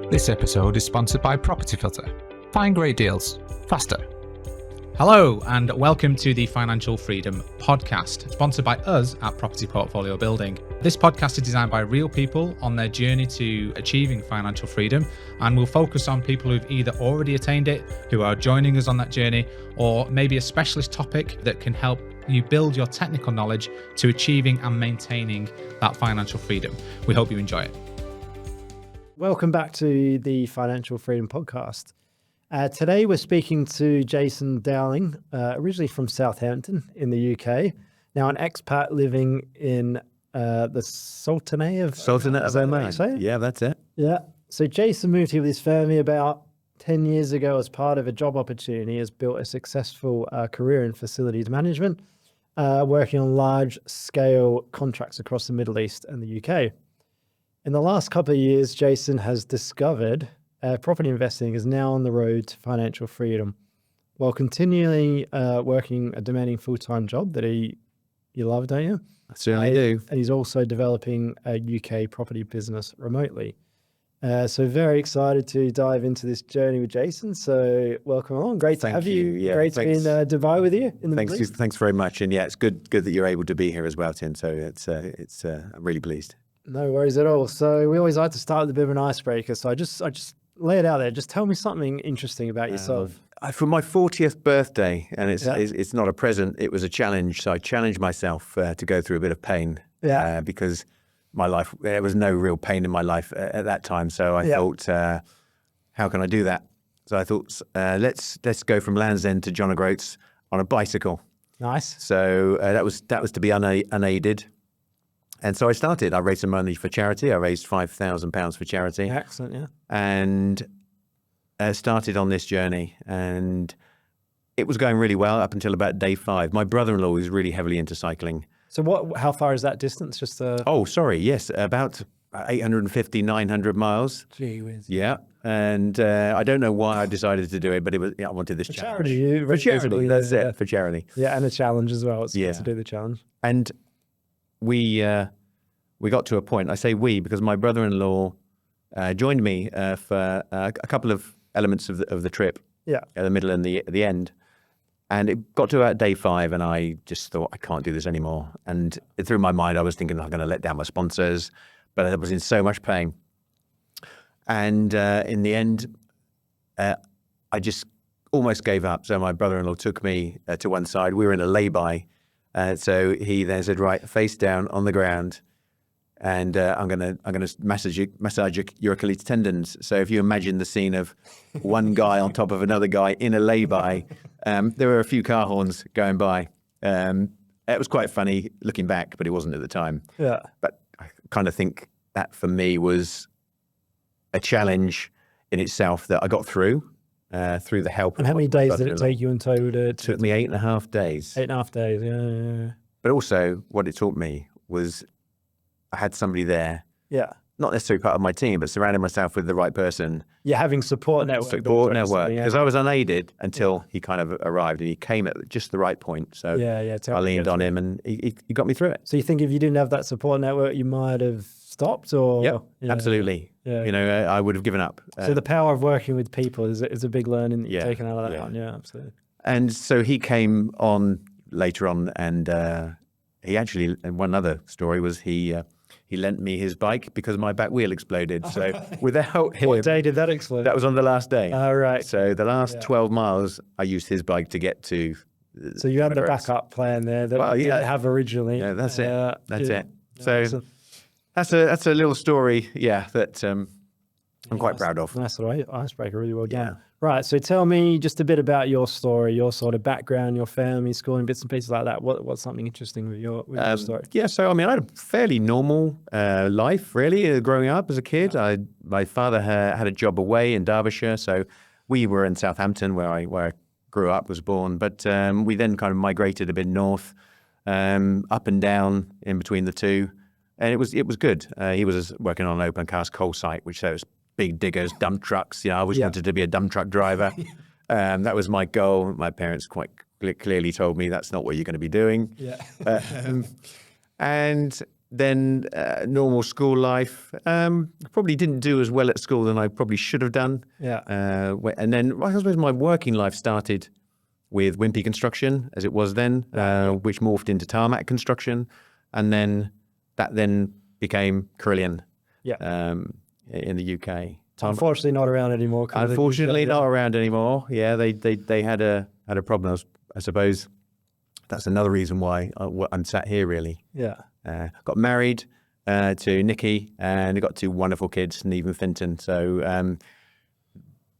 This episode is sponsored by Property Filter. Find great deals faster. Hello and welcome to the Financial Freedom Podcast, sponsored by us at Property Portfolio Building. This podcast is designed by real people on their journey to achieving financial freedom, and we'll focus on people who've either already attained it, who are joining us on that journey, or maybe a specialist topic that can help you build your technical knowledge to achieving and maintaining that financial freedom. We hope you enjoy it. Welcome back to the Financial Freedom Podcast. Today we're speaking to Jason Dowling, originally from Southampton in the UK, now an expat living in the Sultanate of Oman. Yeah, that's it. Yeah. So Jason moved here with his family about 10 years ago as part of a job opportunity. He has built a successful career in facilities management, working on large-scale contracts across the Middle East and the UK. In the last couple of years, Jason has discovered property investing is now on the road to financial freedom, while continually working a demanding full-time job that you love, don't you? I certainly do. And he's also developing a UK property business remotely. So very excited to dive into this journey with Jason. So welcome along. Great to have you. Yeah, great to be in Dubai with you in the Middle East. Thanks very much. And yeah, it's good that you're able to be here as well, Tim. So I'm really pleased. No worries at all. So we always like to start with a bit of an icebreaker. So I just lay it out there. Just tell me something interesting about yourself. For my 40th birthday, and it's not a present, it was a challenge. So I challenged myself to go through a bit of pain because my life, there was no real pain in my life at that time. So I thought, how can I do that? So I thought, let's go from Land's End to John O'Groats on a bicycle. Nice. So that was to be unaided. And so I started. I raised some money for charity. I raised £5,000 for charity. Excellent, yeah. And started on this journey. And it was going really well up until about day 5. My brother-in-law was really heavily into cycling. So how far is that distance? Just Yes, about 850, 900 miles. Gee whiz. Yeah. And I don't know why I decided to do it, but I wanted this challenge. For charity. That's it, for charity. Yeah, and a challenge as well. It's good to do the challenge. And we got to a point, I say we, because my brother-in-law joined me for a couple of elements of the trip, at the middle and the end. And it got to about day 5 and I just thought, I can't do this anymore. And through my mind, I was thinking I'm going to let down my sponsors, but I was in so much pain. And in the end, I just almost gave up. So my brother-in-law took me to one side. We were in a lay-by. So he then said, right, face down on the ground, and I'm gonna massage your Achilles tendons. So if you imagine the scene of one guy on top of another guy in a lay-by, there were a few car horns going by. It was quite funny looking back, but it wasn't at the time. Yeah. But I kind of think that for me was a challenge in itself that I got through the help. And how many days did it take you in total? It took me 8.5 days. 8.5 days, yeah. But also what it taught me was I had somebody there. Yeah. Not necessarily part of my team, but surrounding myself with the right person. Yeah, having support network. Because I was unaided until he kind of arrived, and he came at just the right point. So I leaned on him and he got me through it. So you think if you didn't have that support network, you might have stopped or? Yep, absolutely. Yeah. I would have given up. So the power of working with people is a big learning that you've taken out of that one. Yeah, absolutely. And so he came on later on, and he actually, and one other story was he lent me his bike because my back wheel exploded. So without him... What day did that explode? That was on the last day. Oh, right. So the last 12 miles, I used his bike to get to... So you had the backup plan there that you didn't have originally. Yeah, that's it. That's it. So that's a little story, that I'm quite proud of. Nice little icebreaker, really well done. Yeah. Right, so tell me just a bit about your story, your sort of background, your family, schooling, bits and pieces like that. What's something interesting with your story? Yeah, so I had a fairly normal life, really, growing up as a kid. My father had a job away in Derbyshire, so we were in Southampton where I grew up, was born. But we then kind of migrated a bit north, up and down in between the two, and it was good. He was working on an open cast coal site, which was big diggers, dump trucks. I always wanted to be a dump truck driver. That was my goal. My parents quite clearly told me that's not what you're going to be doing. Yeah. And then normal school life. Probably didn't do as well at school than I probably should have done. Yeah. And then I suppose my working life started with wimpy construction, as it was then, which morphed into tarmac construction, and then that then became Carillion. In the UK. Unfortunately, not around anymore. Unfortunately, not around anymore. Yeah, they had a problem. I suppose that's another reason why I'm sat here, really. Yeah. Got married to Nikki, and got 2 wonderful kids, Neve and Finton. So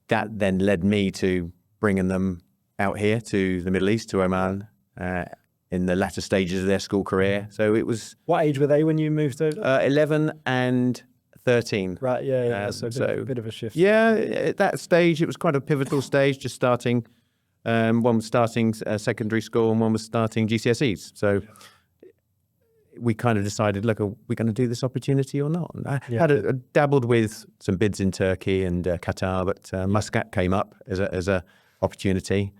that then led me to bringing them out here to the Middle East, to Oman, in the latter stages of their school career. So it was... What age were they when you moved over? 11 and 13. Right, yeah. So a bit of a shift. Yeah, at that stage, it was quite a pivotal stage, just starting. One was starting secondary school and one was starting GCSEs. So we kind of decided, look, are we going to do this opportunity or not? And I had dabbled with some bids in Turkey and Qatar, but Muscat came up as a opportunity.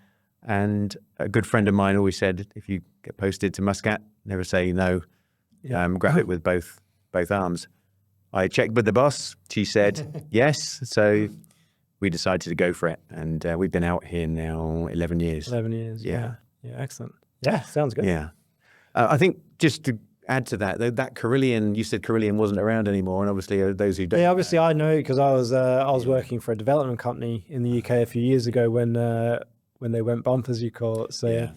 And a good friend of mine always said, if you get posted to Muscat, never say no. Grab it with both arms. I checked with the boss. She said yes. So we decided to go for it. And we've been out here now 11 years. 11 years. Yeah. Excellent. Yeah, sounds good. Yeah. I think just to add to that Carillion, you said Carillion wasn't around anymore. And obviously those who don't. Yeah, obviously I know because I was working for a development company in the UK a few years ago when they went bump, as you call it. So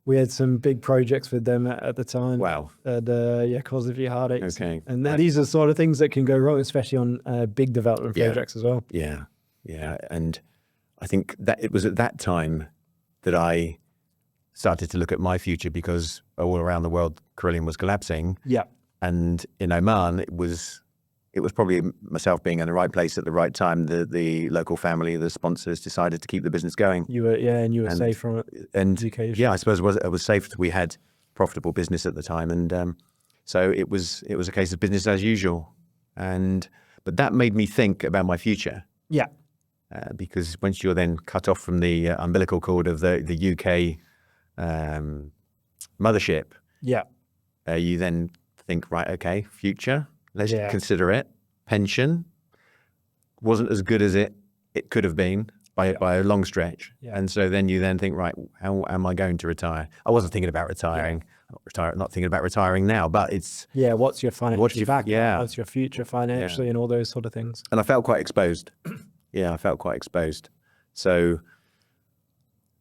we had some big projects with them at the time. Wow. And caused a few heartaches. Okay. And these are sort of things that can go wrong, especially on big development projects as well. Yeah. Yeah. And I think that it was at that time that I started to look at my future, because all around the world, Carillion was collapsing. Yeah. And in Oman, it was probably myself being in the right place at the right time. The local family, the sponsors, decided to keep the business going. You were safe from it. And UK. I suppose it was safe. We had profitable business at the time, and so it was a case of business as usual. But that made me think about my future. Yeah. Because once you're then cut off from the umbilical cord of the UK mothership, you then think, right, okay, future. Let's consider it. Pension wasn't as good as it could have been by a long stretch. Yeah. And so then you then think, right, how am I going to retire? I wasn't thinking about retiring. Not thinking about retiring now, but it's... Yeah, what's your financial background? Yeah. What's your future financially and all those sort of things? And I felt quite exposed. I felt quite exposed. So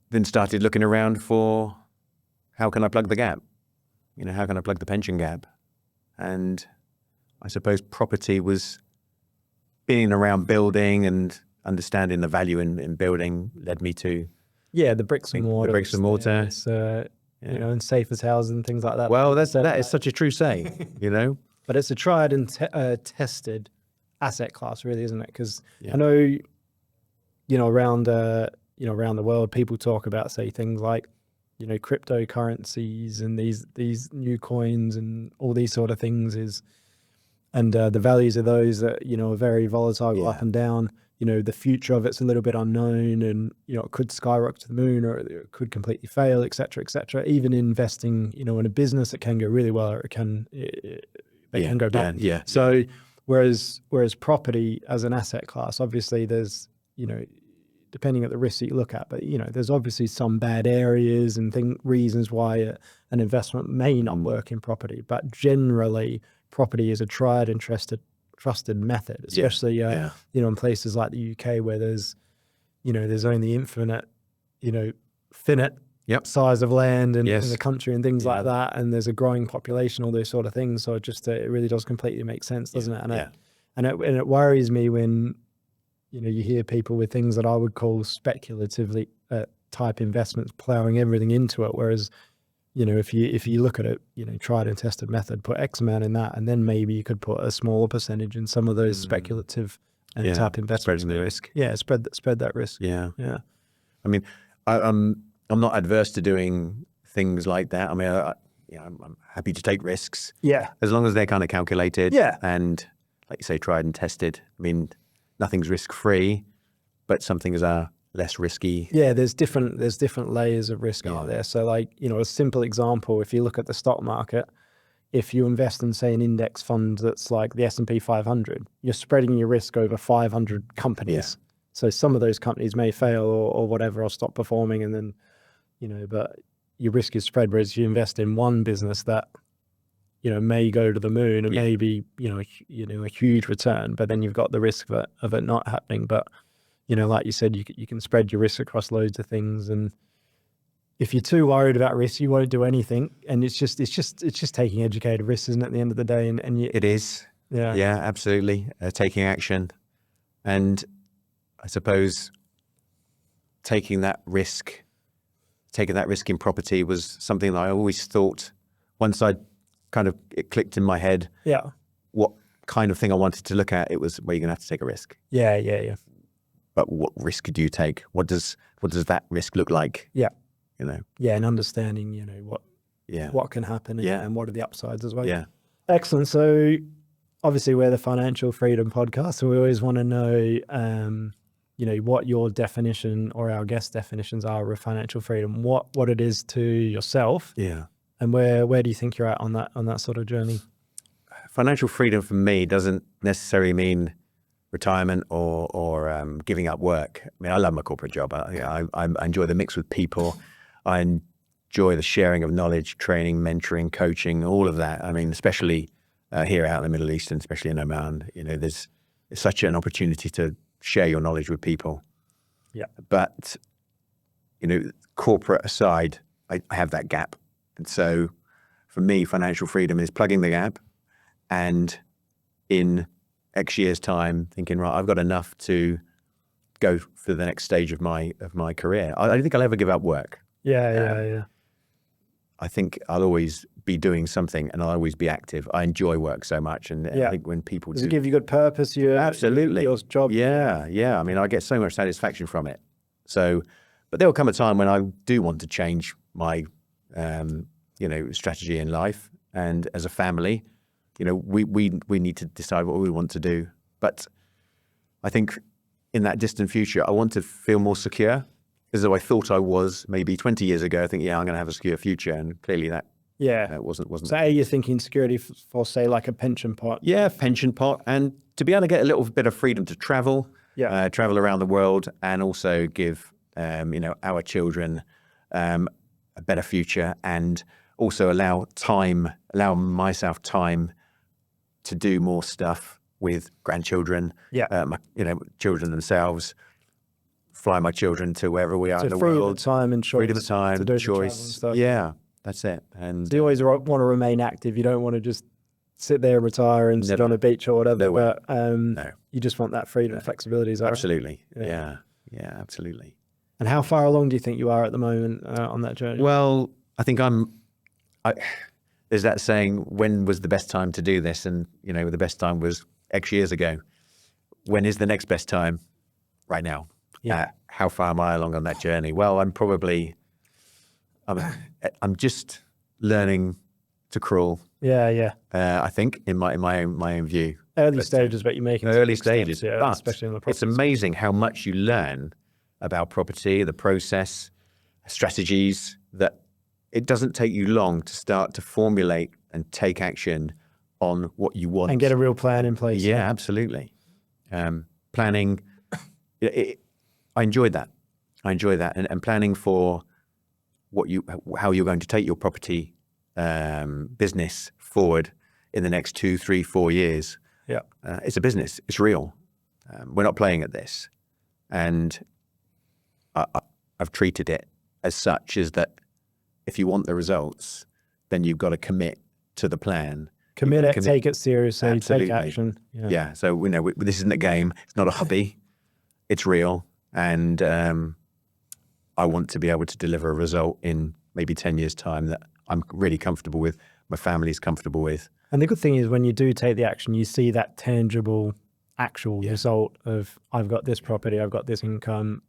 then started looking around for how can I plug the gap? How can I plug the pension gap? And I suppose property was being around building and understanding the value in building led me to the bricks and mortar. The bricks and mortar. And safe as houses and things like that. Well, that is such a true say, But it's a tried and tested asset class, really, isn't it? Because I know, around the world, people talk about, say, things like, cryptocurrencies and these new coins and all these sort of things and the values of those that, are very volatile, go up and down. The future of it's a little bit unknown, and, it could skyrocket to the moon or it could completely fail, et cetera, et cetera. Even investing, in a business, it can go really well, or it can go bad. Yeah. So whereas property as an asset class, obviously there's, depending on the risks that you look at, but, there's obviously some bad areas and reasons why an investment may not work in property, but generally property is a tried and trusted method, especially, in places like the UK where there's only infinite, finite size of land in the country and things like that. And there's a growing population, all those sort of things. So it really does completely make sense, doesn't it? And it worries me when, you hear people with things that I would call speculatively type investments plowing everything into it. Whereas, if you look at it, tried and tested method, put X amount in that, and then maybe you could put a smaller percentage in some of those speculative and type investments. Spreading the risk. Yeah, spread that risk. Yeah. I mean, I'm not adverse to doing things like that. I mean, I'm happy to take risks. Yeah. As long as they're kind of calculated. Yeah. And like you say, tried and tested. I mean, nothing's risk-free, but some things are less risky. Yeah, there's different layers of risk out there. So like, a simple example, if you look at the stock market, if you invest in, say, an index fund that's like the S&P 500, you're spreading your risk over 500 companies. Yeah. So some of those companies may fail or whatever, or stop performing, and then, you know, but your risk is spread. Whereas you invest in one business that, you know, may go to the moon and maybe, you know, a huge return, but then you've got the risk of it not happening. But, you know, like you said, you can spread your risk across loads of things. And if you're too worried about risk, you won't do anything. And it's just taking educated risks, isn't it, at the end of the day? And It is. Yeah, absolutely. Taking action. And I suppose taking that risk in property was something that I always thought, once it clicked in my head, what kind of thing I wanted to look at, it was, well, you're gonna have to take a risk. Yeah. But what risk do you take? What does that risk look like? Yeah. You know? Yeah, and understanding, you know, what can happen and what are the upsides as well. Yeah. Excellent. So obviously we're the Financial Freedom Podcast, so we always want to know, you know, what your definition or our guest definitions are of financial freedom, what it is to yourself. Yeah. And where do you think you're at on that sort of journey? Financial freedom for me doesn't necessarily mean retirement or giving up work. I mean, I love my corporate job. I enjoy the mix with people. I enjoy the sharing of knowledge, training, mentoring, coaching, all of that. I mean, especially here out in the Middle East, and especially in Oman, you know, there's such an opportunity to share your knowledge with people. Yeah. But, you know, corporate aside, I have that gap. And so for me, financial freedom is plugging the gap, and in X years' time, thinking, right, I've got enough to go for the next stage of my career. I don't think I'll ever give up work. Yeah. I think I'll always be doing something, and I'll always be active. I enjoy work so much, and I think when people does it give you good purpose? Absolutely. Your job. Yeah. I mean, I get so much satisfaction from it. So, but there will come a time when I do want to change my, you know, strategy in life, and as a family, you know, we need to decide what we want to do. But I think in that distant future, I want to feel more secure, as though I thought I was maybe 20 years ago. I think, I'm going to have a secure future, and clearly that wasn't. So, you're thinking security for say like a pension pot? Yeah, pension pot, and to be able to get a little bit of freedom to travel, travel around the world, and also give you know, our children a better future, and also allow myself time to do more stuff with grandchildren, my, you know, children themselves, fly my children to wherever we are in the world. Time and choice. Freedom of time, to do choice. Yeah, that's it. And so you always want to remain active. You don't want to just sit there, retire, and sit on a beach or whatever. No way. But you just want that freedom and flexibility. Is that absolutely. Right? Yeah, absolutely. And how far along do you think you are at the moment on that journey? Well, I think there's that saying, when was the best time to do this? And, you know, the best time was X years ago. When is the next best time? Right now. Yeah. How far am I along on that journey? Well, I'm just learning to crawl. Yeah. I think in my own view. Early stages, but you're making early stages. Steps, but especially in the property. It's amazing how much you learn about property, the process, strategies, that it doesn't take you long to start to formulate and take action on what you want. And get a real plan in place. Yeah, absolutely. Planning, I enjoyed that. And planning for how you're going to take your property business forward in the next 2, 3, 4 years. Yeah. It's a business. It's real. We're not playing at this. And I've treated it as such, is that if you want the results, then you've got to commit to the plan. Commit, take it seriously, absolutely. Take action. Yeah. So we know this isn't a game. It's not a hobby. It's real. And I want to be able to deliver a result in maybe 10 years' time that I'm really comfortable with, my family's comfortable with. And the good thing is, when you do take the action, you see that tangible, actual result of, I've got this property, I've got this income,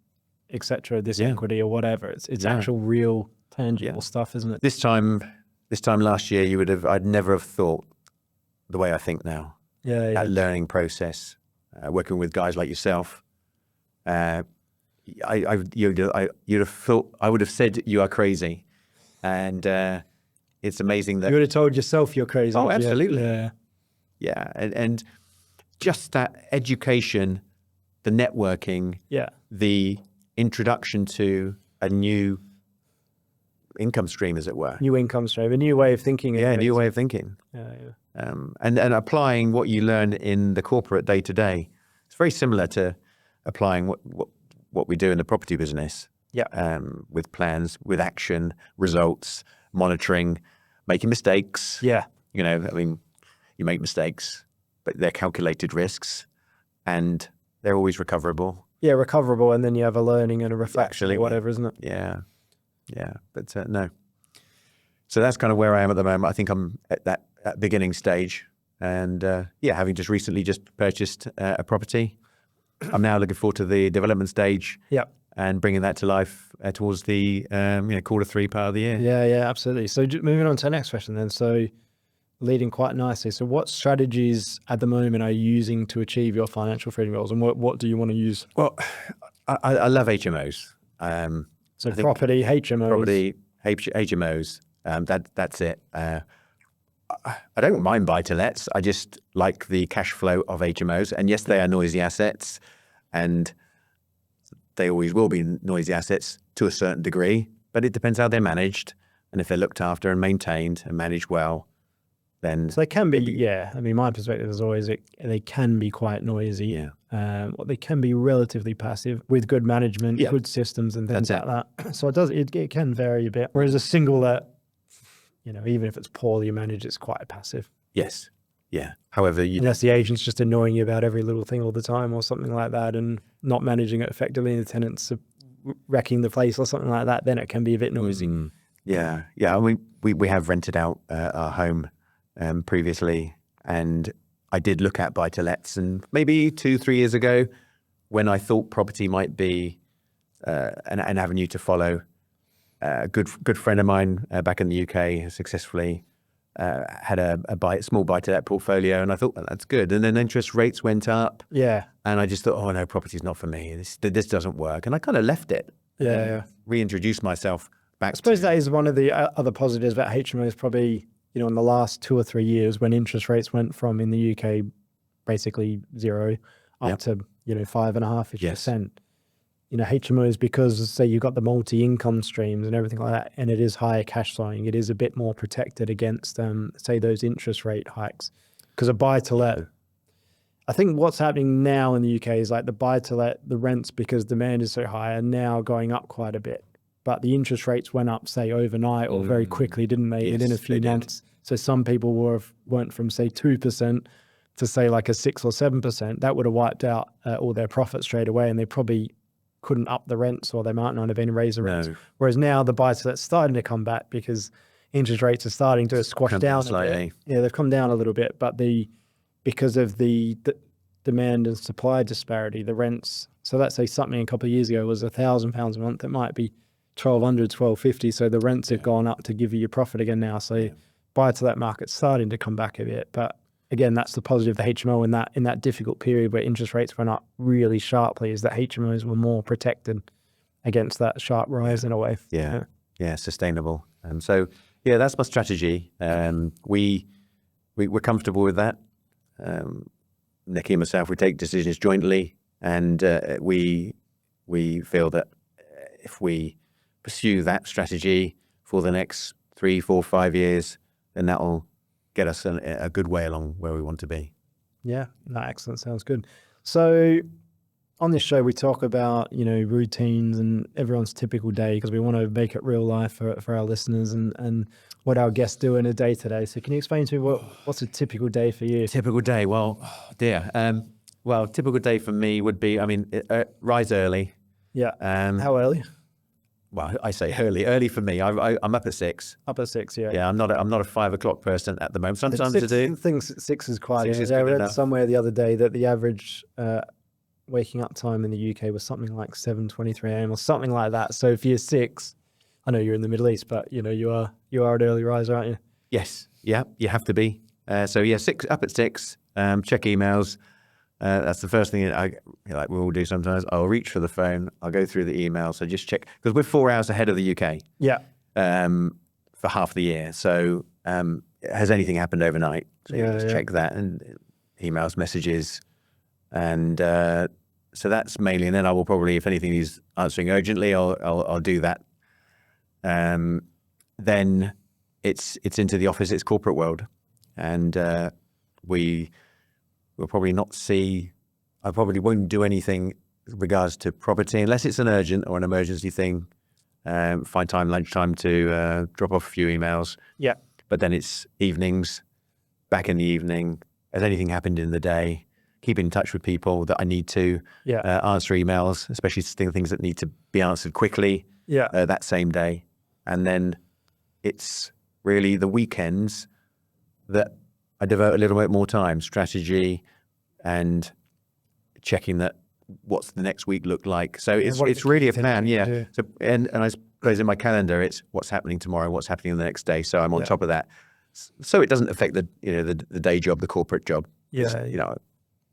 etc., this equity or whatever. It's actual, real, tangible stuff, isn't it? This time last year, I'd never have thought the way I think now. That learning process, working with guys like yourself. You'd have thought, I would have said you are crazy, and it's amazing that you would have told yourself you're crazy. Oh, absolutely. Yeah. And just that education, the networking, the introduction to a new income stream, as it were. New income stream, a new way of thinking. Yeah, a new way of thinking. And applying what you learn in the corporate day to day. It's very similar to applying what we do in the property business. With plans, with action, results, monitoring, making mistakes. Yeah. You know, I mean, you make mistakes, but they're calculated risks and they're always recoverable. Yeah, recoverable. And then you have a learning and a reflection or whatever, isn't it? Yeah. But no. So that's kind of where I am at the moment. I think I'm at that beginning stage. And having just recently purchased a property, I'm now looking forward to the development stage. And bringing that to life towards the Q3 part of the year. Yeah, absolutely. So moving on to the next question then. So leading quite nicely. So what strategies at the moment are you using to achieve your financial freedom goals, and what do you want to use? Well, I love HMOs. So property, HMOs. Property, HMOs. That's it. I don't mind buy-to-lets. I just like the cash flow of HMOs. And yes, they are noisy assets, and they always will be noisy assets to a certain degree, but it depends how they're managed. And if they're looked after and maintained and managed well, then... So they can be, I mean, my perspective is always they can be quite noisy. They can be relatively passive with good management, good systems and things like that. So it can vary a bit. Whereas a single let, even if it's poorly managed, it's quite passive. Yes. Yeah. However, unless the agent's just annoying you about every little thing all the time or something like that and not managing it effectively, and the tenants are wrecking the place or something like that, then it can be a bit noisy. Yeah. I mean, we have rented out our home previously, and I did look at buy-to-lets, and maybe 2-3 years ago, when I thought property might be an avenue to follow, a good friend of mine back in the UK successfully had a small buy-to-let portfolio, and I thought, well, that's good. And then interest rates went up. Yeah. And I just thought, oh no, property's not for me. This doesn't work. And I kind of left it. Yeah. Reintroduced myself back. I suppose that is one of the other positives about HMOs, probably, in the last 2 or 3 years when interest rates went from in the UK basically 0 up to, 5.5%. HMOs, because say you've got the multi-income streams and everything like that, and it is higher cash flowing, it is a bit more protected against, say, those interest rate hikes. Because a buy-to-let, I think what's happening now in the UK is like the buy-to-let, the rents, because demand is so high, are now going up quite a bit. But the interest rates went up, say, overnight or very quickly, didn't they? Yes, within a few months. So some people went from, say, 2% to, say, like a 6 or 7%. That would have wiped out all their profits straight away, and they probably couldn't up the rents, or they might not have even raised the rents. Whereas now the buy-to-let's starting to come back because interest rates are starting to squash down a bit. Yeah, they've come down a little bit, but because of the demand and supply disparity, the rents. So let's say something a couple of years ago was £1,000 a month. It might be 1,200, 1,250. So the rents have gone up to give you your profit again now. So buy-to-let market's starting to come back a bit, but again, that's the positive of the HMO in that difficult period where interest rates went up really sharply, is that HMOs were more protected against that sharp rise in a way. Yeah, sustainable. So that's my strategy. We're comfortable with that. Nicky and myself, we take decisions jointly, and we feel that if we pursue that strategy for the next 3, 4, 5 years, then that'll get us a good way along where we want to be. Yeah, excellent. Sounds good. So on this show, we talk about, routines and everyone's typical day, because we want to make it real life for our listeners and what our guests do in a day today. So can you explain to me what's a typical day for you? Typical day? Well, typical day for me would be, rise early. Yeah. How early? Well, I say early for me. I'm up at 6. Up at 6, yeah. Yeah, I'm not a 5 o'clock person at the moment. Sometimes I do. I think 6 is quite. 6 is I read enough. somewhere the other day that the average waking up time in the UK was something like 7:23 a.m. or something like that. So if you're 6, I know you're in the Middle East, but you are an early riser, aren't you? Yes. Yeah, you have to be. 6 up at 6. Check emails. That's the first thing like we all do sometimes. I'll reach for the phone. I'll go through the email. So just check, because we're 4 hours ahead of the UK. Yeah. for half the year. So has anything happened overnight? So you just check that, and emails, messages, and so that's mainly. And then I will probably, if anything is answering urgently, I'll do that. Then it's into the office, it's corporate world, and we will probably not see. I probably won't do anything with regards to property unless it's an urgent or an emergency thing. Find time, lunchtime, to drop off a few emails. Yeah. But then it's evenings, back in the evening. Has anything happened in the day? Keep in touch with people that I need to. Answer emails, especially things that need to be answered quickly. That same day. And then it's really the weekends that I devote a little bit more time, strategy, and checking that what's the next week look like. So it's really a plan. So and I suppose in my calendar it's what's happening tomorrow, what's happening the next day. So I'm on top of that. So it doesn't affect the the day job, the corporate job.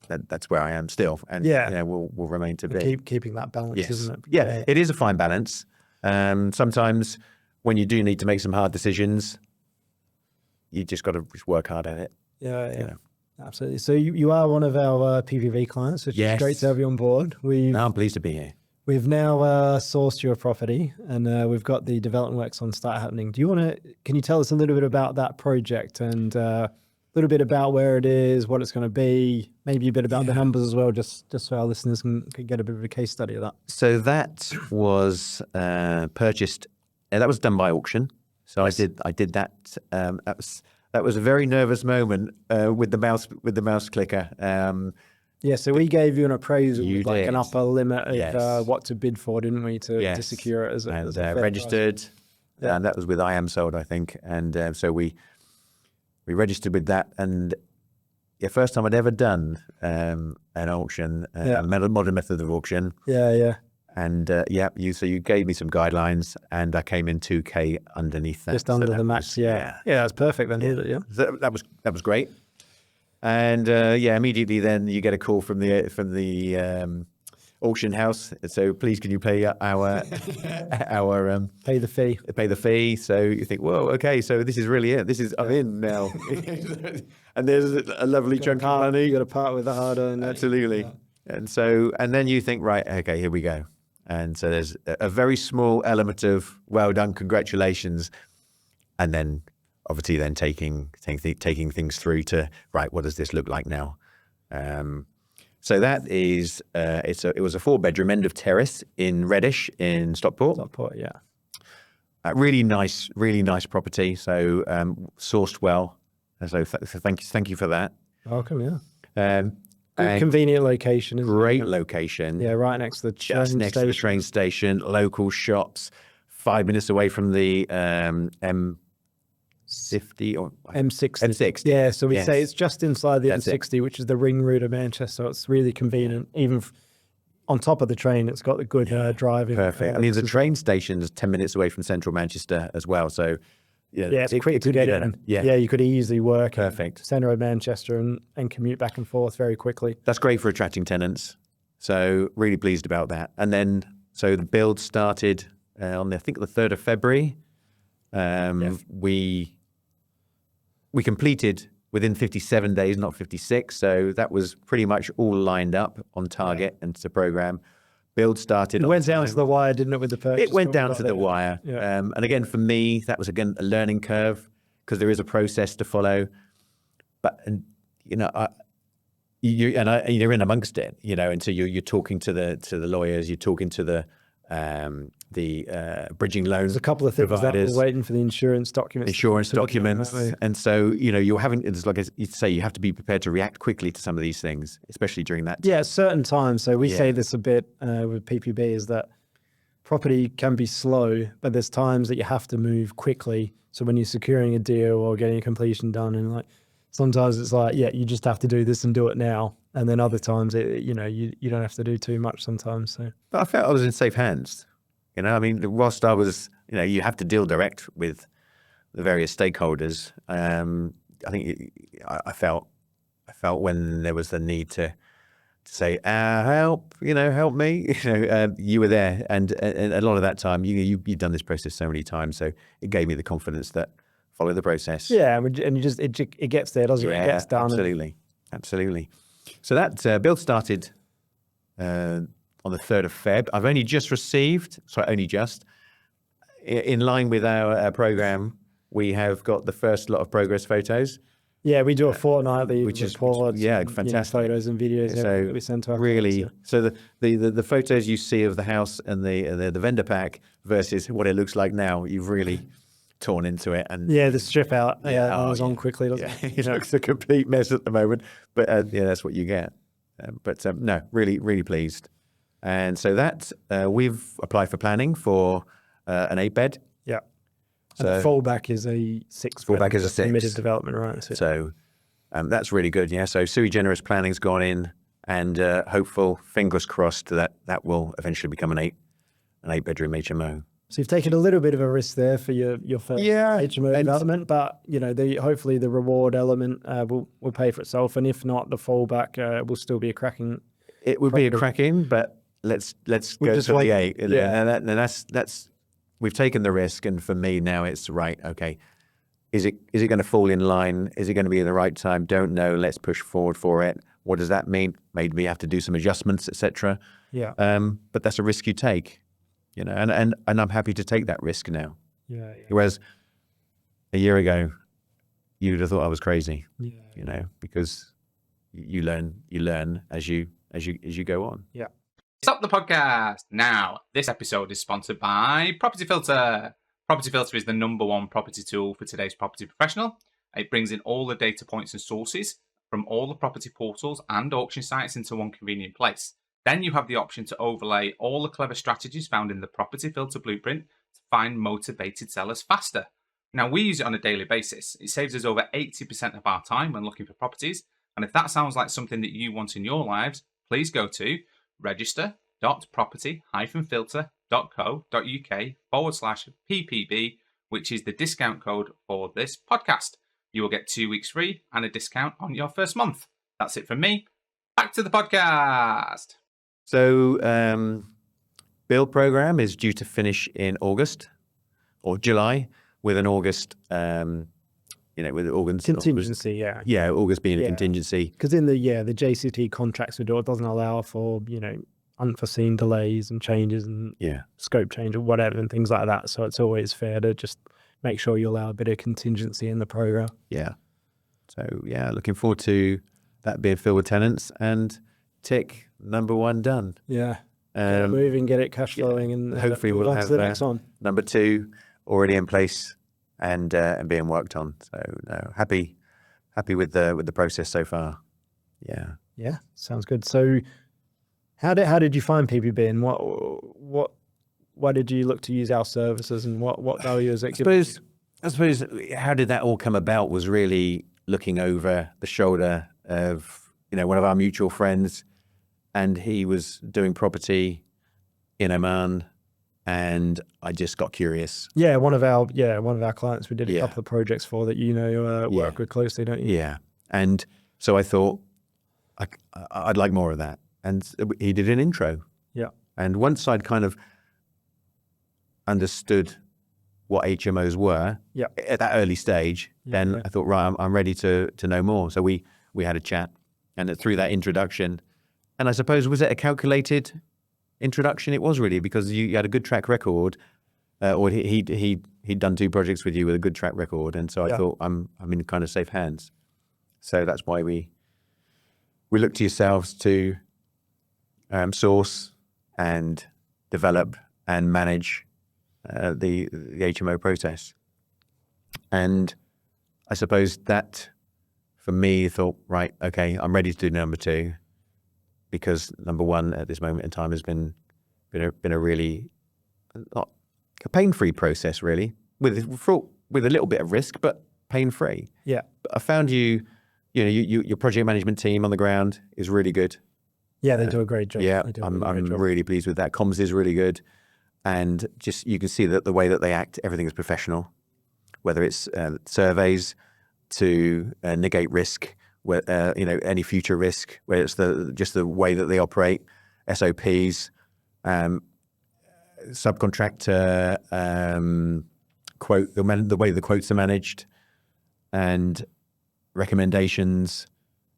That's where I am still, and will remain to be. Keeping that balance, isn't it? Yeah, it is a fine balance. Sometimes when you do need to make some hard decisions, you just got to work hard at it. Absolutely. So you are one of our PPV clients, which is great to have you on board. I'm pleased to be here. We've now sourced your property, and we've got the development works on start happening. Can you tell us a little bit about that project, and a little bit about where it is, what it's going to be, maybe a bit about the numbers as well, just so our listeners can get a bit of a case study of that. So that was purchased, that was done by auction. So I did that. That was a very nervous moment with the mouse clicker. So we gave you an appraisal with like an upper limit of what to bid for, didn't we, to secure it as a registered. And that was with I Am Sold, I think. And so we registered with that. And first time I'd ever done an auction, a modern method of auction. And so you gave me some guidelines, and I came in 2K underneath that. Just under the max, that's perfect then. So that was great. And immediately then you get a call from the auction house. So please, can you pay our pay the fee? Pay the fee. So you think, whoa, okay, so this is really it. I'm in now. And there's a lovely chunk of money. You got to part with the hard-earned. Absolutely. And then you think, right, okay, here we go. And so there's a very small element of well done, congratulations, and then obviously then taking things through to, right, what does this look like now? So that is it was a 4-bedroom end of terrace in Reddish in Stockport. Really nice property. So sourced well. So thank you for that. Welcome. Convenient location. Great location. Right next to the train station. Local shops. 5 minutes away from the M50 or M60. M60. Yeah, so we say it's just inside the M60, which is the ring route of Manchester. So it's really convenient. Even on top of the train, it's got the good driving. Perfect. I mean, the train station is 10 minutes away from central Manchester as well. So it's quick to get in. You could easily work perfect centre of Manchester and commute back and forth very quickly. That's great for attracting tenants. So really pleased about that. And then so the build started on I think the 3rd of February. We completed within 57 days, not 56. So that was pretty much all lined up on target and to program. Build started. It went down to the wire, didn't it, with the purchase? It went down to the wire. And again, for me, that was again a learning curve because there is a process to follow. But you're in amongst it, and so you're talking to the lawyers, you're talking to the bridging loan. There's a couple of things providers, that we're waiting for the insurance documents. And so you're having, it's like you say, you have to be prepared to react quickly to some of these things, especially during that time. Certain times. So we say this a bit with PPB is that property can be slow, but there's times that you have to move quickly. So when you're securing a deal or getting a completion done, and sometimes it's you just have to do this and do it now. And then other times, you don't have to do too much sometimes. So, but I felt I was in safe hands. I mean, whilst I was, you have to deal direct with the various stakeholders. I think I felt when there was the need to say, help, help me. You were there, and a lot of that time, you've done this process so many times, so it gave me the confidence that follow the process. Yeah, and you just it gets there, doesn't it? It gets done. Absolutely. So that build started on the 3rd of Feb. I've only just received, in line with our program, we have got the first lot of progress photos. Yeah, we do a fortnightly report. Fantastic. Photos and videos that we send to our clients. So the photos you see of the house and the vendor pack versus what it looks like now, you've really torn into it. And the strip out was on quickly, doesn't it? It looks a complete mess at the moment, but that's what you get. No, really pleased. And so that we've applied for planning for an 8-bed. Yeah. So and the fallback is a 6. Fallback is a 6. Permitted development, right? So that's really good. Yeah. So sui generis planning's gone in, and hopeful, fingers crossed, that will eventually become an 8-bedroom HMO. So you've taken a little bit of a risk there for your first HMO development, but hopefully the reward element will pay for itself, and if not, the fallback will still be a cracking. It would be a cracking, but let's go to the 8. Yeah. And that's we've taken the risk, and for me now it's right. Okay, is it going to fall in line? Is it going to be at the right time? Don't know. Let's push forward for it. What does that mean? Maybe we have to do some adjustments, etc. Yeah. But that's a risk you take, and I'm happy to take that risk now. Yeah. Whereas a year ago, you'd have thought I was crazy. Yeah. Because you learn as you go on. Yeah. Stop the podcast now. This episode is sponsored by Property Filter. Property Filter is the #1 property tool for today's property professional. It brings in all the data points and sources from all the property portals and auction sites into one convenient place. Then you have the option to overlay all the clever strategies found in the Property Filter blueprint to find motivated sellers faster. Now, we use it on a daily basis. It saves us over 80% of our time when looking for properties. And if that sounds like something that you want in your lives, please go to register.property-filter.co.uk/PPB, which is the discount code for this podcast. You will get 2 weeks free and a discount on your first month. That's it from me. Back to the podcast. So, build program is due to finish in August or July, with an August, with August contingency. August being a contingency. Because in the JCT contracts we do, it doesn't allow for unforeseen delays and changes and scope change or whatever and things like that. So it's always fair to just make sure you allow a bit of contingency in the program. Yeah. So looking forward to that being filled with tenants, and tick, #1 done. Yeah. Moving, get it cash flowing, and hopefully we'll have the next one. #2 already in place and being worked on. So happy with the process so far. Yeah. Yeah, sounds good. So how did you find PPB, and why did you look to use our services, and what value is it? I suppose how did that all come about was really looking over the shoulder of one of our mutual friends, and he was doing property in Oman, and I just got curious. Yeah, one of our clients we did a couple of projects for that work with closely, don't you? Yeah, and so I thought I'd like more of that, and he did an intro. Yeah, and once I'd kind of understood what HMOs were at that early stage, then I thought, right, I'm ready to know more. So we had a chat, and through that introduction, and I suppose, was it a calculated introduction? It was really, because you had a good track record, or he'd done 2 projects with you with a good track record, and so I thought I'm in kind of safe hands. So that's why we look to yourselves to source and develop and manage the HMO process. And I suppose that for me thought, right, okay, I'm ready to do #2, because #1 at this moment in time has been a really not a pain-free process, really, with a little bit of risk, but pain-free. Yeah. But I found your project management team on the ground is really good. Yeah, they do a great job. Yeah, I'm really pleased with that. Comms is really good. And just, you can see that the way that they act, everything is professional, whether it's surveys to negate risk, where, any future risk, where it's just the way that they operate, SOPs, subcontractor quote, the way the quotes are managed, and recommendations.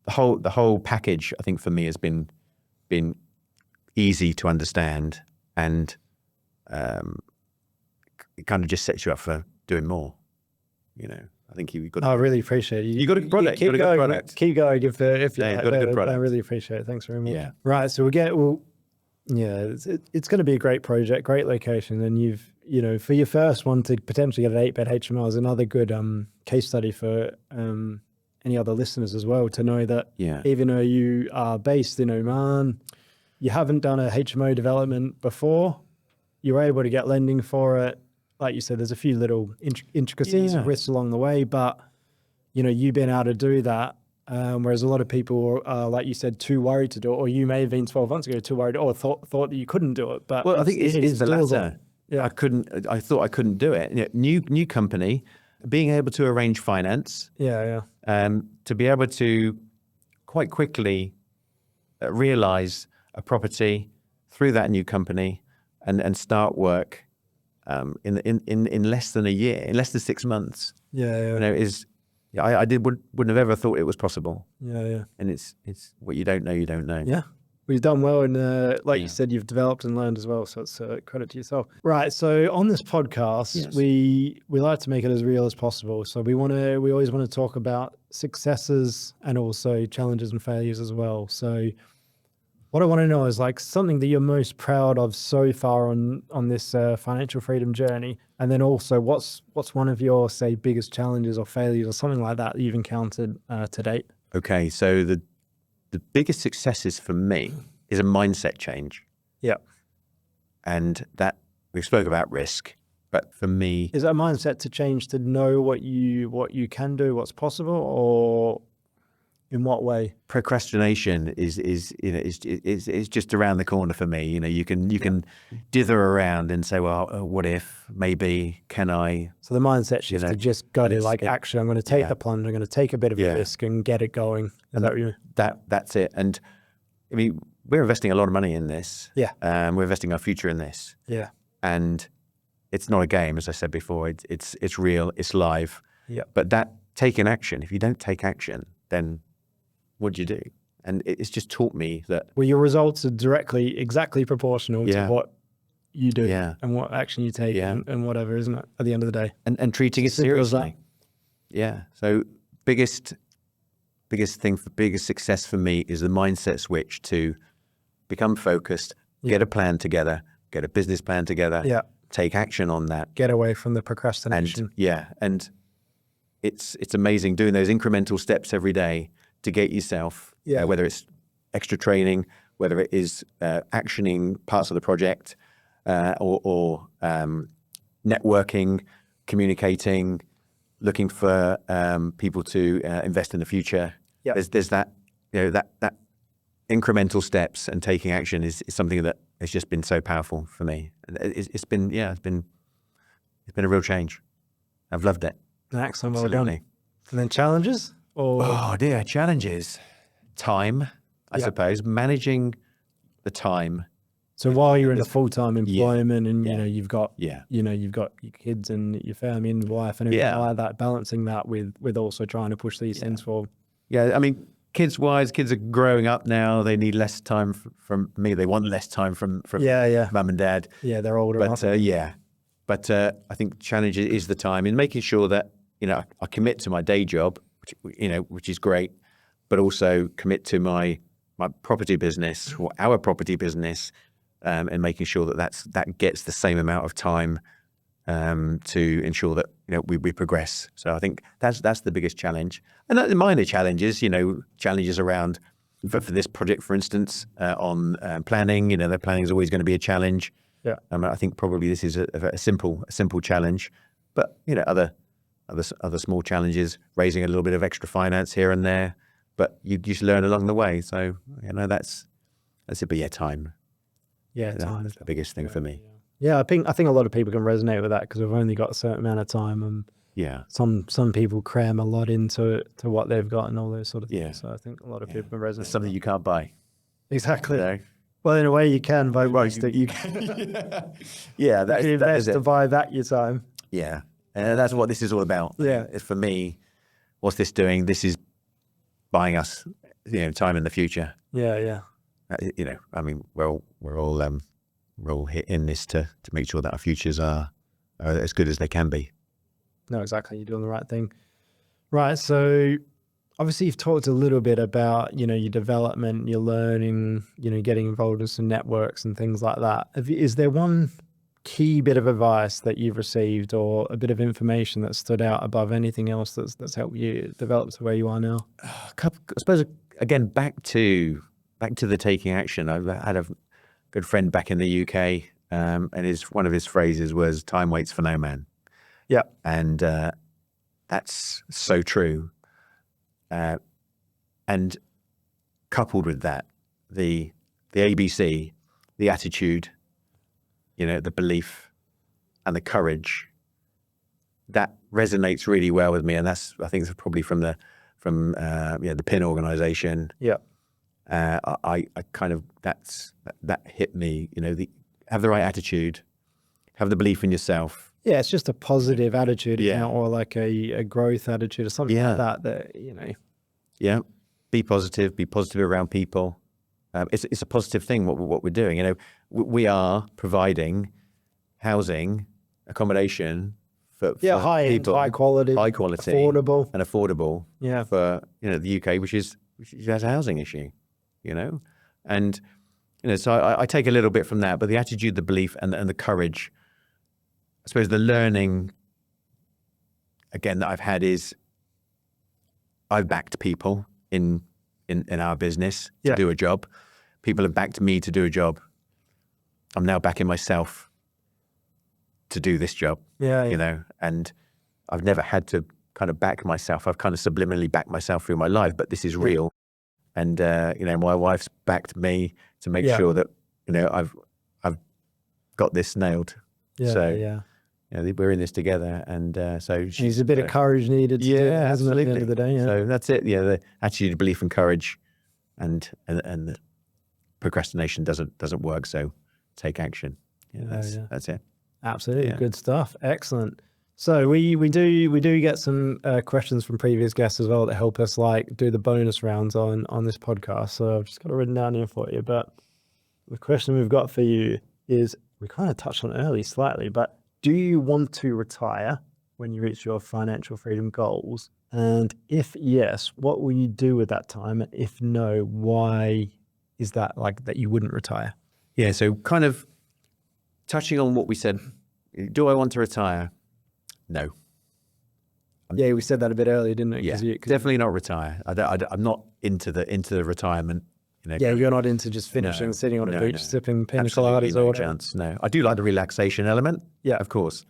The whole package, I think, for me has been easy to understand, and it kind of just sets you up for doing more. I think you've got. I really appreciate it. You got a product. Keep got a good product. Keep going. If Yeah, you've got a good product. I really appreciate it. Thanks very much. Yeah. Right. So it's going to be a great project, great location, and you've for your first one to potentially get an 8-bed HMO is another good case study for any other listeners as well, to know that even though you are based in Oman, you haven't done a HMO development before, you're able to get lending for it. Like you said, there's a few little intricacies and risks along the way, but you've been able to do that. Whereas a lot of people are, like you said, too worried to do it, or you may have been 12 months ago too worried, or thought that you couldn't do it. But I think it's the latter. Yeah. I thought I couldn't do it. New company, being able to arrange finance. To be able to quite quickly realize a property through that new company and start work in less than a year, in less than 6 months. I wouldn't have ever thought it was possible. And it's what you don't know, you don't know. Yeah. Well, you've done well, and you said, you've developed and learned as well. So it's credit to yourself. Right. So on this podcast, we like to make it as real as possible. So we always want to talk about successes and also challenges and failures as well. So what I want to know is something that you're most proud of so far on this financial freedom journey, and then also what's one of your, say, biggest challenges or failures or something like that you've encountered to date. Okay, so the biggest successes for me is a mindset change. Yeah, and that we spoke about risk, but for me, is that mindset to change to know what you can do, what's possible, or in what way? Procrastination is just around the corner for me. You can dither around and say, well, what if, maybe, can I? So the mindset shift to just go to action. I'm going to take the plunge. I'm going to take a bit of a risk and get it going. Is that what you mean? That's it. And I mean, we're investing a lot of money in this. Yeah. We're investing our future in this. Yeah. And it's not a game, as I said before. It's real. It's live. Yeah. But that taking action. If you don't take action, then what do you do? And it's just taught me that. Well, your results are exactly proportional to what you do and what action you take and whatever, isn't it? At the end of the day, and treating it seriously. Yeah. So biggest success for me is the mindset switch to become focused, get a plan together, get a business plan together, take action on that, get away from the procrastination. And it's amazing doing those incremental steps every day to get yourself, whether it's extra training, whether it is actioning parts of the project, or networking, communicating, looking for people to invest in the future. There's that, that incremental steps and taking action is something that has just been so powerful for me. And it's been a real change. I've loved it. Excellent, well done. And then challenges? Oh dear, challenges. Time, I suppose, managing the time. So while you're in a full-time employment and you've got you've got your kids and your family and wife and everything like that, balancing that with also trying to push these things forward. Yeah, I mean, kids-wise, kids are growing up now. They need less time from me. They want less time from mum and dad. Yeah, they're older. But I think challenge is the time in making sure that I commit to my day job, which is great, but also commit to my property business or our property business, and making sure that gets the same amount of time to ensure that we progress. So I think that's the biggest challenge, and the minor challenges, challenges around for this project, for instance, on planning. The planning is always going to be a challenge. Yeah, I think probably this is a simple challenge, but other small challenges, raising a little bit of extra finance here and there, but you just learn along the way. So that's it. But time. Yeah, time is the biggest thing for me. Yeah, I think a lot of people can resonate with that because we've only got a certain amount of time, and Yeah. Some people cram a lot into what they've got and all those sort of things. Yeah. So I think a lot of people resonate. It's something you can't buy. Exactly. You know? Well, in a way, you can by wasting. You can invest to buy back your time. Yeah, and that's what this is all about. Yeah. For me, what's this doing? This is buying us, time in the future. Yeah. I mean, we're all in this to make sure that our futures are as good as they can be. No, exactly. You're doing the right thing. Right. So obviously you've talked a little bit about, your development, your learning, getting involved in some networks and things like that. Is there one key bit of advice that you've received or a bit of information that stood out above anything else that's helped you develop to where you are now? I suppose, again, back to the taking action. I had a good friend back in the UK, and one of his phrases was "Time waits for no man." Yeah, and that's so true. And coupled with that, the ABC, the attitude, the belief, and the courage, that resonates really well with me. And I think it's probably from the PIN organization. Yeah. I kind of, that hit me, have the right attitude, have the belief in yourself. Yeah, it's just a positive attitude, or like a growth attitude or something like that, Yeah, be positive around people. It's a positive thing what we're doing. We are providing housing, accommodation for high people, high quality, affordable. Yeah, for the UK, which has a housing issue, and so I take a little bit from that, but the attitude, the belief, and the courage. I suppose the learning, again, that I've had is I've backed people in our business to do a job. People have backed me to do a job. I'm now backing myself to do this job. And I've never had to kind of back myself. I've kind of subliminally backed myself through my life, but this is real. And my wife's backed me to make sure that I've got this nailed. We're in this together, and so there's a bit of courage needed to do it, hasn't it, at the end of the day. So that's it. The attitude, belief, and courage, and the procrastination doesn't work. So take action. That's it. Absolutely, good stuff. Excellent. So we do get some questions from previous guests as well that help us do the bonus rounds on this podcast. So I've just got it written down here for you. But the question we've got for you is, we kind of touched on it early slightly, but do you want to retire when you reach your financial freedom goals? And if yes, what will you do with that time? And if no, why is that that you wouldn't retire? Yeah, so kind of touching on what we said, do I want to retire? No. Yeah, we said that a bit earlier, didn't we? Yeah, definitely not retire. I'm not into the retirement. You're not into just finishing, sitting on a beach, sipping pina coladas or whatever. No, I do like the relaxation element. Yeah, of course.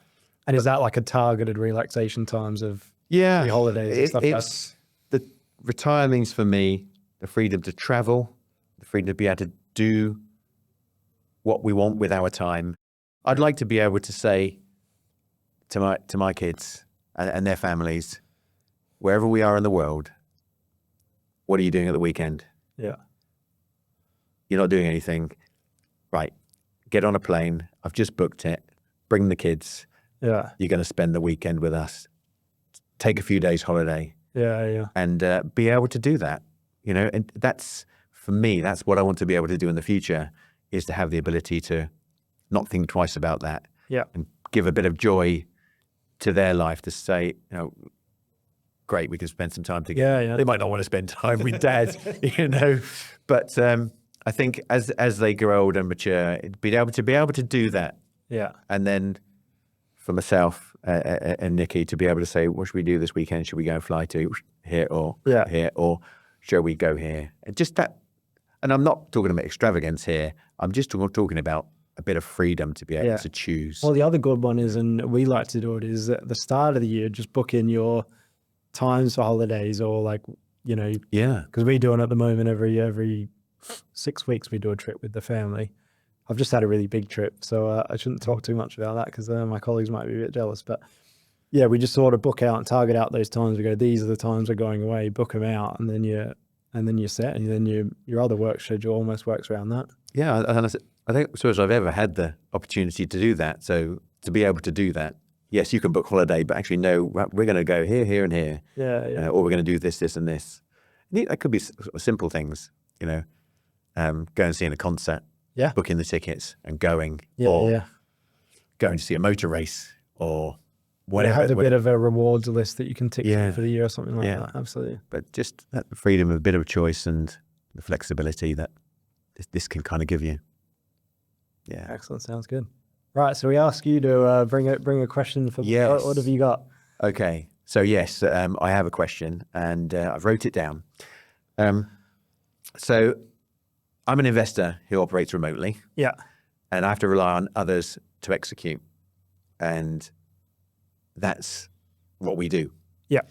And is that like a targeted relaxation times of holidays and stuff? It's the retirements for me, the freedom to travel, the freedom to be able to do what we want with our time. I'd like to be able to say to my kids and their families, wherever we are in the world, what are you doing at the weekend? Yeah. You're not doing anything. Right. Get on a plane. I've just booked it. Bring the kids. Yeah. You're going to spend the weekend with us. Take a few days holiday. Yeah. And be able to do that. And that's, for me, that's what I want to be able to do in the future, is to have the ability to not think twice about that. Yeah. And give a bit of joy to their life, to say, great, we can spend some time together. Yeah. They might not want to spend time with dad, but I think as they grow older and mature, be able to do that. Yeah. And then for myself and Nikki to be able to say, what should we do this weekend? Should we go and fly to here or here, or shall we go here? And just that. And I'm not talking about extravagance here. I'm just talking about a bit of freedom to be able to choose. Well, the other good one is, and we like to do it, is at the start of the year, just book in your times for holidays, or because we do it at the moment every 6 weeks we do a trip with the family. I've just had a really big trip, so I shouldn't talk too much about that because my colleagues might be a bit jealous, but Yeah, we just sort of book out and target out those times. We go, these are the times we're going away, book them out, and then you're set, and then your other work schedule almost works around that. Yeah, and I think as I've ever had the opportunity to do that. So to be able to do that, yes, you can book holiday, but actually, no, we're going to go here, here, and here. Yeah. Or we're going to do this, this, and this. That could be sort of simple things, go and see a concert, booking the tickets and going, or going to see a motor race or whatever. Have a bit of a rewards list that you can tick for the year or something like that. Absolutely. But just that freedom, a bit of choice, and the flexibility that this can kind of give you. Yeah. Excellent. Sounds good. Right. So we ask you to bring a question for what have you got? Okay. So yes, I have a question, and I've wrote it down. So I'm an investor who operates remotely. Yeah. And I have to rely on others to execute. And that's what we do. Yeah.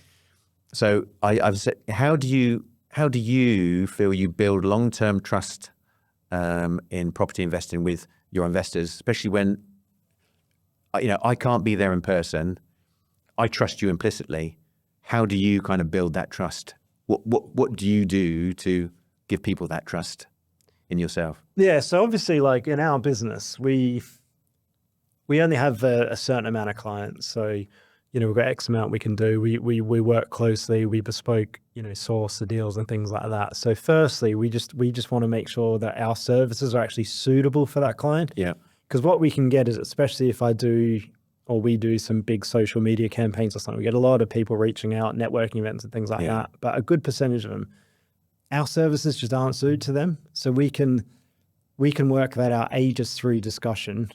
So I've said, how do you feel you build long-term trust in property investing with your investors, especially when, I can't be there in person. I trust you implicitly. How do you kind of build that trust? What do you do to give people that trust in yourself? Yeah. So obviously, like in our business, we only have a certain amount of clients. So, we've got X amount we can do. We work closely. We bespoke, source the deals and things like that. So firstly, we just want to make sure that our services are actually suitable for that client. Yeah. Because what we can get is, especially if we do some big social media campaigns or something, we get a lot of people reaching out, networking events and things like that. But a good percentage of them, our services just aren't suited to them. So we can work that out, A, just through discussion.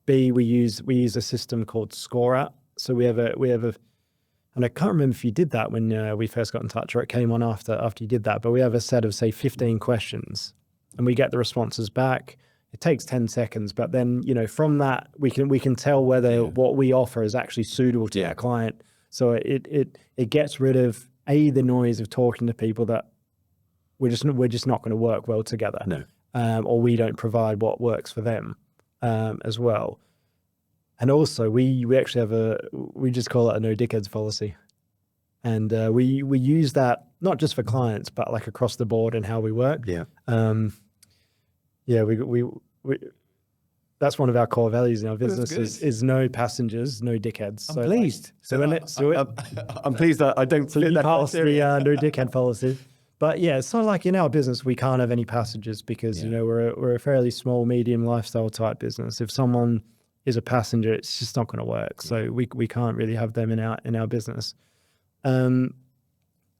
B, we use a system called ScoreOut. So we have a, and I can't remember if you did that when we first got in touch, or it came on after you did that. But we have a set of, say, 15 questions, and we get the responses back. It takes 10 seconds, but then from that we can tell whether what we offer is actually suitable to our client. So it gets rid of the noise of talking to people that we're just not going to work well together. No. Or we don't provide what works for them as well. And also we actually we just call it a no dickheads policy. And we use that not just for clients, but like across the board in how we work. Yeah. We that's one of our core values in our business is no passengers, no dickheads. I'm pleased. I'm pleased that I don't fit that pass the no dickhead policy. But yeah, it's not like in our business we can't have any passengers because we're a fairly small, medium lifestyle type business. If someone is a passenger, it's just not going to work. So we can't really have them in our business.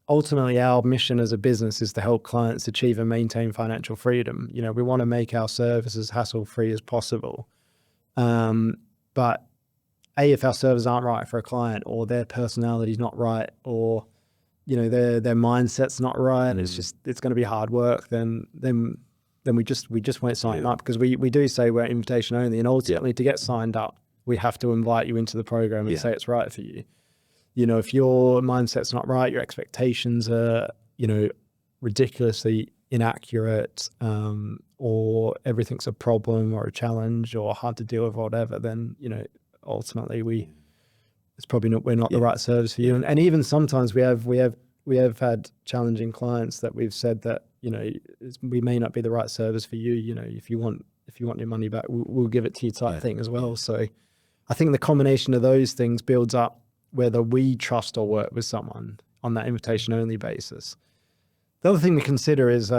Ultimately, our mission as a business is to help clients achieve and maintain financial freedom. We want to make our services hassle-free as possible. But if our services aren't right for a client, or their personality's not right, or their mindset's not right, and it's going to be hard work, then we just won't sign up, because we do say we're invitation only, and ultimately to get signed up, we have to invite you into the program and say it's right for you. If your mindset's not right, your expectations are, ridiculously inaccurate, or everything's a problem or a challenge or hard to deal with or whatever, then, ultimately it's probably we're not the right service for you. And even sometimes we have had challenging clients that we've said that, we may not be the right service for you. If you want your money back, we'll give it to you type thing as well. So I think the combination of those things builds up whether we trust or work with someone on that invitation only basis. The other thing to consider is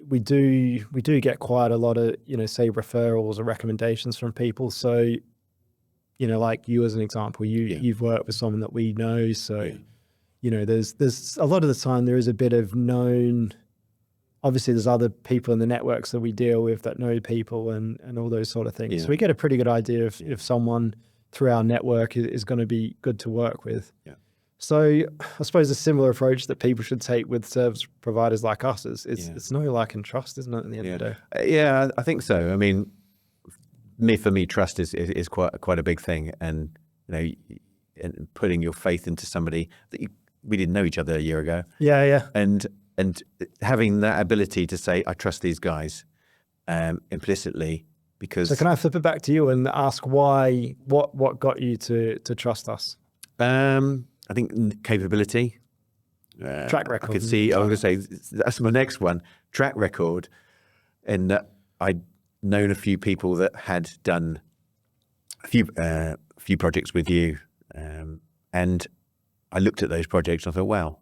we do get quite a lot of, say referrals or recommendations from people. So, like you as an example, you've worked with someone that we know. So, there's a lot of the time there is a bit of known, obviously there's other people in the networks that we deal with that know people and all those sort of things. So we get a pretty good idea if someone through our network is going to be good to work with. Yeah. So I suppose a similar approach that people should take with service providers like us is it's know, like, and trust, isn't it, at the end of the day? Yeah, I think so. I mean, for me, trust is quite a big thing, and and putting your faith into somebody that we didn't know each other a year ago. Yeah. And having that ability to say, I trust these guys implicitly. Because so can I flip it back to you and ask what got you to trust us? I think capability. Track record. I could see, I was going to say, that's my next one, track record. And I'd known a few people that had done a few projects with you. And I looked at those projects and I thought, wow.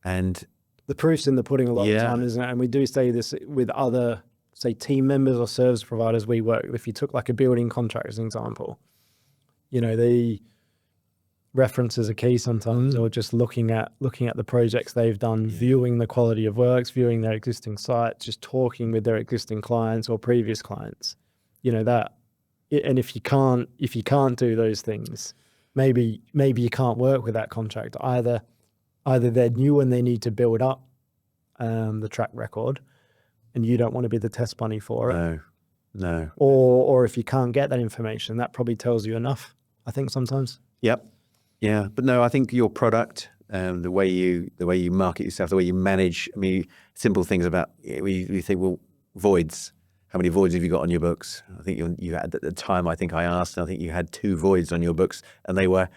And the proof's in the pudding a lot of the time, isn't it? And we do say this with other, say, team members or service providers we work with. If you took like a building contract as an example, you know, the references are key sometimes, or just looking at the projects they've done, viewing the quality of works, viewing their existing sites, just talking with their existing clients or previous clients, you know, that. And if you can't do those things, maybe you can't work with that contractor. Either they're new and they need to build up the track record, and you don't want to be the test bunny for it. No. Or if you can't get that information, that probably tells you enough, I think sometimes. Yep. Yeah. But no, I think your product, the way you market yourself, the way you manage, I mean, simple things about, we think, well, voids. How many voids have you got on your books? I think you had, at the time, I think I asked, I think you had 2 voids on your books, and they were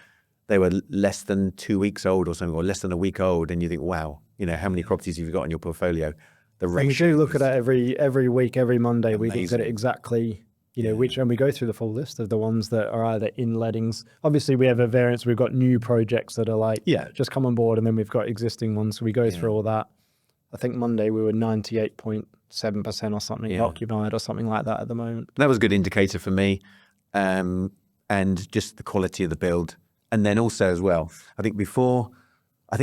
less than 2 weeks old or something, or less than a week old. And you think, wow, you know, how many properties have you got on your portfolio? The ratio. And we do look at it every week, every Monday. Amazing. We look at it exactly, you know, and we go through the full list of the ones that are either in lettings. Obviously, we have a variance. We've got new projects that are like, just come on board, and then we've got existing ones. So we go through all that. I think Monday we were 98.7% or something occupied or something like that at the moment. That was a good indicator for me, and just the quality of the build. And then also as well, I think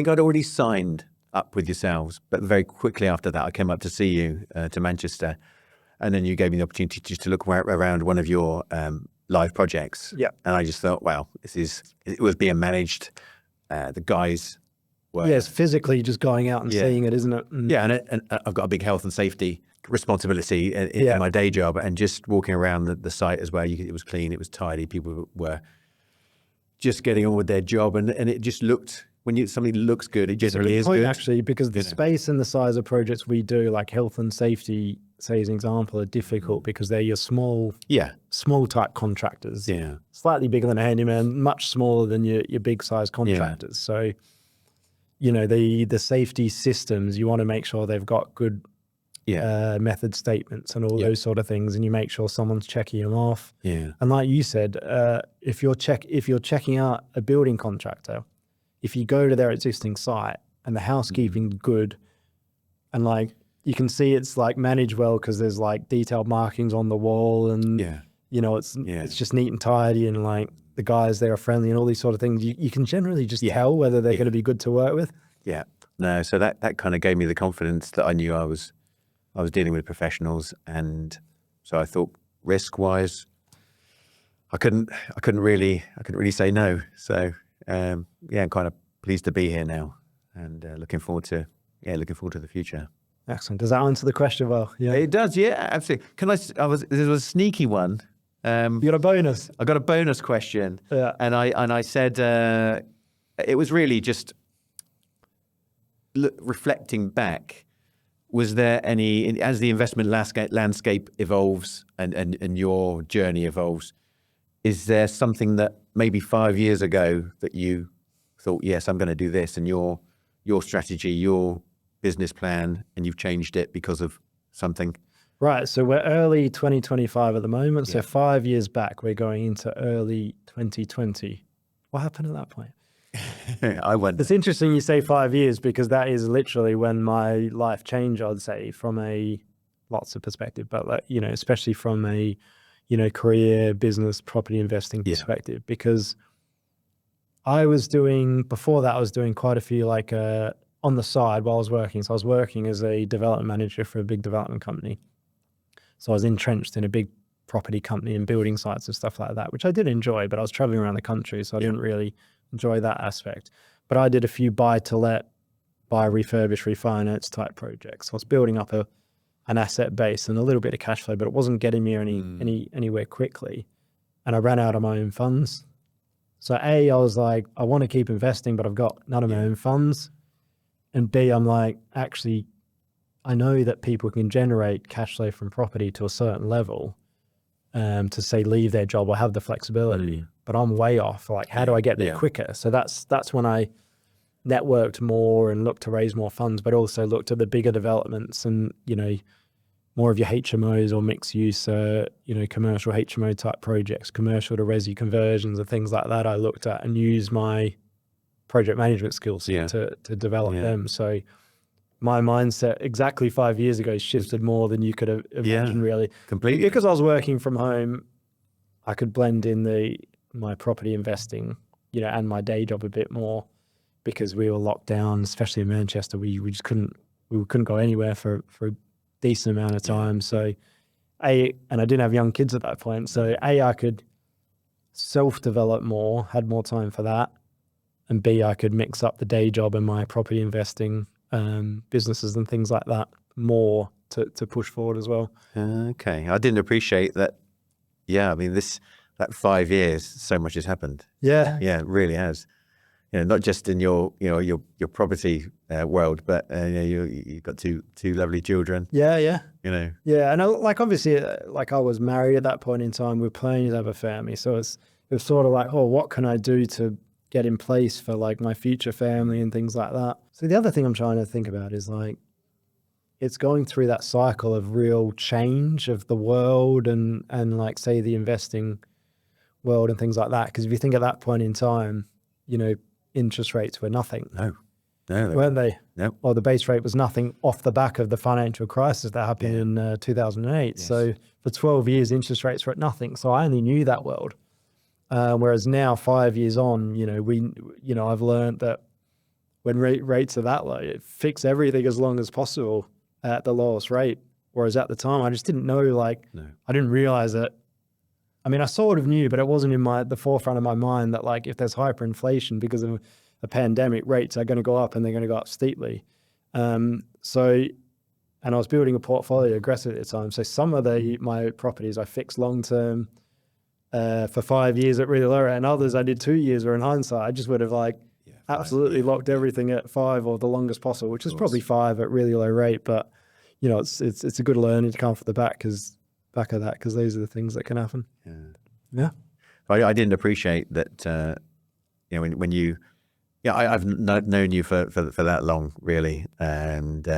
I'd already signed up with yourselves, but very quickly after that, I came up to see you to Manchester, and then you gave me the opportunity just to look around one of your live projects. Yeah, and I just thought, wow, it was being managed. The guys were it's physically just going out and seeing it, isn't it? And I've got a big health and safety responsibility in my day job, and just walking around the site as well. It was clean, it was tidy. People were just getting on with their job, and it just looked. When something looks good, it generally is good. Actually, because the space and the size of projects we do, like health and safety, say as an example, are difficult because they're your small type contractors. Yeah, slightly bigger than a handyman, much smaller than your big size contractors. So, you know, the safety systems, you want to make sure they've got good method statements and all those sort of things, and you make sure someone's checking them off. Yeah, and like you said, if you're checking out a building contractor, if you go to their existing site and the housekeeping's good, and like you can see it's like managed well because there's like detailed markings on the wall, and you know it's just neat and tidy, and like the guys there are friendly and all these sort of things, you can generally just tell whether they're going to be good to work with. Yeah, no, so that kind of gave me the confidence that I knew I was dealing with professionals, and so I thought risk wise, I couldn't really say no. So. I'm kind of pleased to be here now, and looking forward to the future. Excellent. Does that answer the question well? Yeah, it does. Yeah, absolutely. There was a sneaky one. You got a bonus. I got a bonus question. Yeah, and I said it was really just reflecting back. Was there any, as the investment landscape evolves and your journey evolves, is there something that maybe 5 years ago that you thought, yes, I'm going to do this, and your strategy, your business plan, and you've changed it because of something? Right. So we're early 2025 at the moment. So 5 years back, we're going into early 2020. What happened at that point? I wonder. It's interesting you say 5 years, because that is literally when my life changed, I'd say, from lots of perspective, but like, you know, especially from a, you know, career, business, property investing perspective, because before that, I was doing quite a few like on the side while I was working. So I was working as a development manager for a big development company. So I was entrenched in a big property company and building sites and stuff like that, which I did enjoy, but I was traveling around the country, so I didn't really enjoy that aspect. But I did a few buy to let, buy, refurbish, refinance type projects. So I was building up an asset base and a little bit of cash flow, but it wasn't getting me anywhere quickly. And I ran out of my own funds. So A, I was like, I want to keep investing, but I've got none of my own funds. And B, I'm like, actually, I know that people can generate cash flow from property to a certain level. to say leave their job or have the flexibility, but I'm way off. Like, how do I get there quicker? So that's when I networked more and looked to raise more funds, but also looked at the bigger developments and, more of your HMOs or mixed use, commercial HMO type projects, commercial to resi conversions and things like that I looked at and used my project management skills to develop them. So my mindset exactly 5 years ago shifted more than you could have imagined, really. Completely. Because I was working from home, I could blend in my property investing, and my day job a bit more because we were locked down, especially in Manchester. We just couldn't go anywhere for a decent amount of time. So and I didn't have young kids at that point. So I could self-develop more, had more time for that. And B, I could mix up the day job and my property investing businesses and things like that more to push forward as well. Okay. I didn't appreciate that. Yeah. I mean, that 5 years, so much has happened. Yeah. Yeah, it really has. Not just in your property world, but you've got two lovely children. Yeah. Yeah. And obviously, I was married at that point in time. We were planning to have a family. So it was sort of like, oh, what can I do to get in place for my future family and things like that. So the other thing I'm trying to think about is it's going through that cycle of real change of the world and say the investing world and things like that. Because if you think at that point in time, interest rates were nothing. No, weren't they? No. Well, the base rate was nothing off the back of the financial crisis that happened in 2008. Yes. So for 12 years, interest rates were at nothing. So I only knew that world. Whereas now, 5 years on, I've learned that when rates are that low, fix everything as long as possible at the lowest rate. Whereas at the time, I just didn't know, I didn't realize that. I mean, I sort of knew, but it wasn't in the forefront of my mind that if there's hyperinflation because of a pandemic, rates are going to go up and they're going to go up steeply. And I was building a portfolio aggressively at the time. So some of my properties I fixed long-term for 5 years at really low rate, and others I did 2 years, or in hindsight, I just would have absolutely locked everything at 5 or the longest possible, which is probably 5 at really low rate. But, it's a good learning to come off the back of that, because those are the things that can happen. Yeah. I didn't appreciate that, when you, I've known you for that long, really. And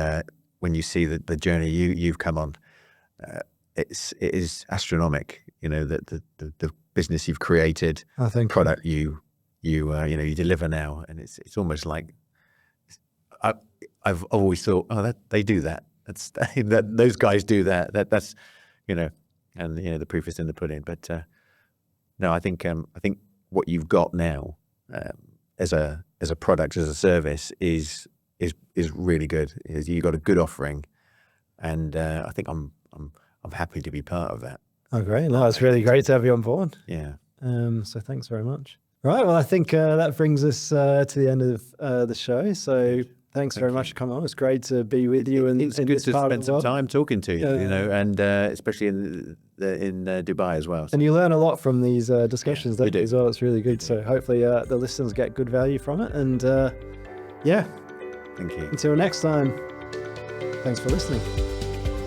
when you see the journey you've come on, it is astronomical, the business you've created, product you deliver now. And it's almost like, I've always thought, that they do that. Those guys do that. That's, and the proof is in the pudding. But no, I think what you've got now as a product, as a service, is really good. You've got a good offering, and I think I'm happy to be part of that. Oh, great! No, it's really great to have you on board. Yeah. So thanks very much. Right. Well, I think that brings us to the end of the show. So. Thanks very much for coming on. It's great to be with you. And it's good to spend some time talking to you, and especially in Dubai as well. And you learn a lot from these discussions, don't you, as well? It's really good. So hopefully the listeners get good value from it. And thank you. Until next time, thanks for listening.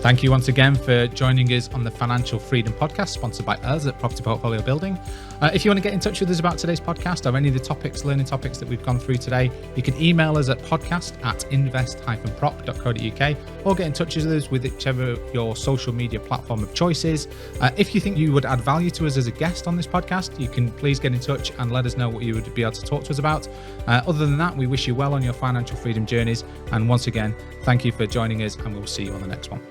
Thank you once again for joining us on the Financial Freedom Podcast, sponsored by us at Property Portfolio Building. If you want to get in touch with us about today's podcast or any of the learning topics that we've gone through today, you can email us at podcast@invest-prop.co.uk or get in touch with us with whichever your social media platform of choice is. If you think you would add value to us as a guest on this podcast, you can please get in touch and let us know what you would be able to talk to us about. Other than that, we wish you well on your financial freedom journeys. And once again, thank you for joining us, and we'll see you on the next one.